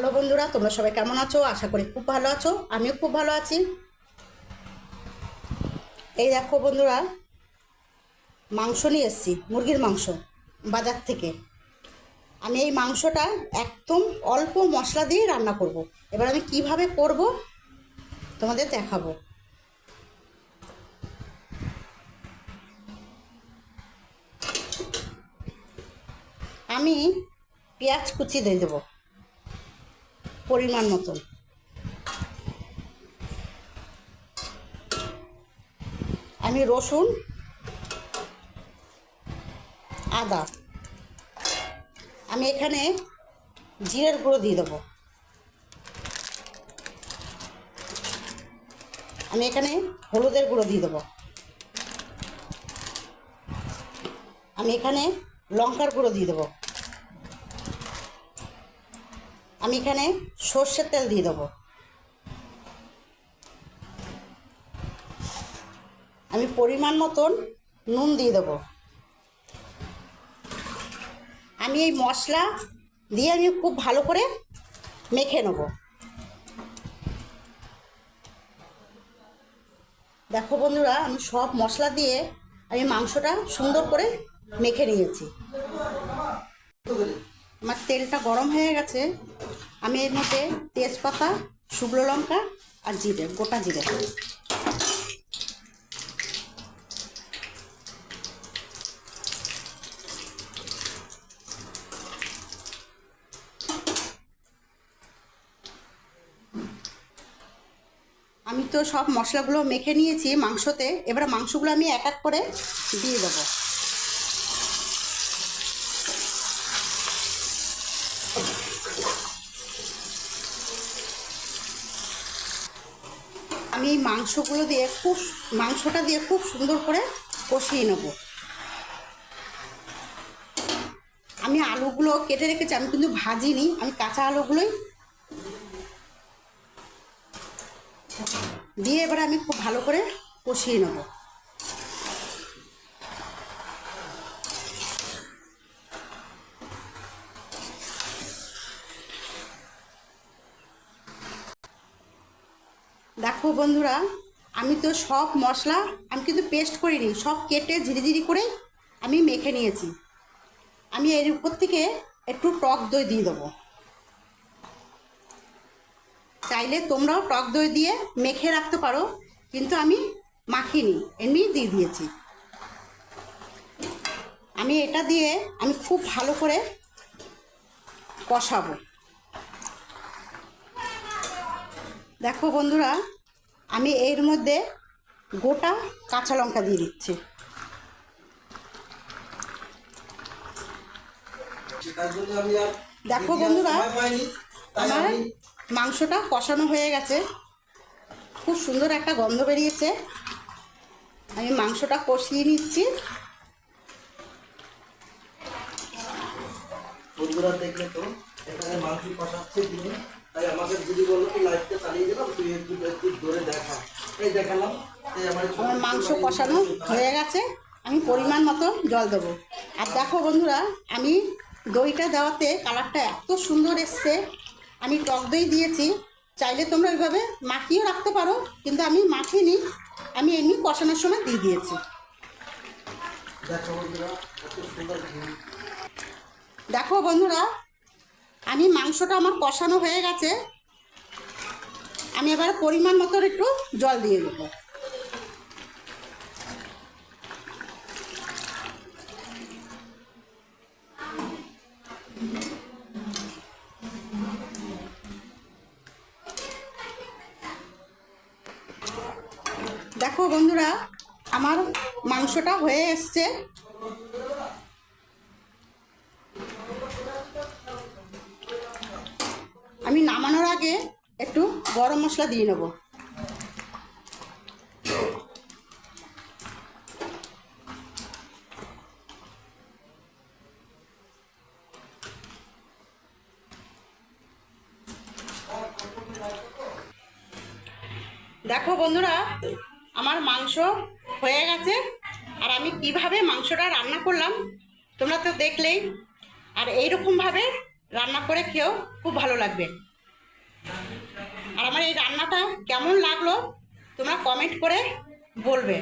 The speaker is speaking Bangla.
হ্যালো বন্ধুরা, তোমরা সবাই কেমন আছো? আশা করি খুব ভালো আছো। আমিও খুব ভালো আছি। এই দেখো বন্ধুরা, মাংস নিয়ে এসেছি, মুরগির মাংস বাজার থেকে। আমি এই মাংসটা একদম অল্প মশলা দিয়ে রান্না করব। এবার আমি কিভাবে করব তোমাদের দেখাবো। আমি পেঁয়াজ কুচি দিয়ে দেবো পরিমাণ মতন। আমি রসুন, আদা, আমি এখানে জিরের গুঁড়ো দিয়ে দেবো। আমি এখানে হলুদের গুঁড়ো দিয়ে দেবো। আমি এখানে লঙ্কার গুঁড়ো দিয়ে দেবো। আমি এখানে সর্ষের তেল দিয়ে দেবো। আমি পরিমাণ মতন নুন দিয়ে দেবো। আমি এই মশলা দিয়ে আমি খুব ভালো করে মেখে নেব। দেখো বন্ধুরা, আমি সব মশলা দিয়ে আমি মাংসটা সুন্দর করে মেখে নিয়েছি। আমার তেলটা গরম হয়ে গেছে। আমি এর মধ্যে তেজপাতা, শুকনো লঙ্কা আর জিরে, গোটা জিরে, আমি তো সব মশলাগুলো মেখে নিয়েছি মাংসতে। এবার মাংসগুলো আমি এক এক করে দিয়ে দেবো। আমি এই মাংসটা দিয়ে খুব সুন্দর করে কষিয়ে নেব। আমি আলুগুলো কেটে রেখেছি, আমি কিন্তু ভাজিনি, আমি কাঁচা আলুগুলোই দিয়ে এবার আমি খুব ভালো করে কষিয়ে নেব। দেখো বন্ধুরা, আমি তো সব মশলা আমি কিন্তু পেস্ট করিনি, সব কেটে ঝিরিঝিরি করে আমি মেখে নিয়েছি। আমি এর উপর থেকে একটু টক দই দিয়ে দেবো। চাইলে তোমরাও টক দই দিয়ে মেখে রাখতে পারো, কিন্তু আমি মাখিনি, এমনি দিয়ে দিয়েছি। আমি এটা দিয়ে আমি খুব ভালো করে কষাবো। দেখো বন্ধুরা, আমি এর মধ্যে গোটা কাঁচা লঙ্কা দিয়ে দিচ্ছি। দেখো বন্ধুরা, আমার মাংসটা কষানো হয়ে গেছে, খুব সুন্দর একটা গন্ধ বেরিয়েছে। আমি মাংসটা কষিয়ে নিচ্ছি। বন্ধুরা দেখলে তো এখানে মাংস কষাচ্ছে তিনি, তাই আমাকে দিদি বললো কি লাইটটা চালিয়ে দিলাম, তুই একটু একটু ধরে দেখা। এই দেখালাম। আমার মাংস কষানো হয়ে গেছে, আমি পরিমাণ মতো জল দেবো। আর দেখো বন্ধুরা, আমি দইটা দেওয়াতে কালারটা এত সুন্দর এসছে। আমি টক দই দিয়েছি, চাইলে তোমরা ওইভাবে মাখিয়েও রাখতে পারো, কিন্তু আমি মাখিনি, আমি এমনি কষানোর সময় দিয়ে দিয়েছি। দেখো বন্ধুরা, আমি মাংসটা আমার কষানো হয়ে গেছে। আমি এবার পরিমাণ মতো একটু জল দিয়ে দেবো। দেখো বন্ধুরা, আমার মাংসটা হয়ে এসছে। আমি নামানোর আগে একটু গরম মশলা দিয়ে নেব। দেখো বন্ধুরা, আমার মাংস হয়ে গেছে। আর আমি কিভাবে মাংসটা রান্না করলাম তোমরা তো দেখলেই। আর এইরকমভাবে রান্না করে খেয়েও খুব ভালো লাগবে। আর আমার এই রান্নাটা কেমন লাগলো তোমরা কমেন্ট করে বলবে।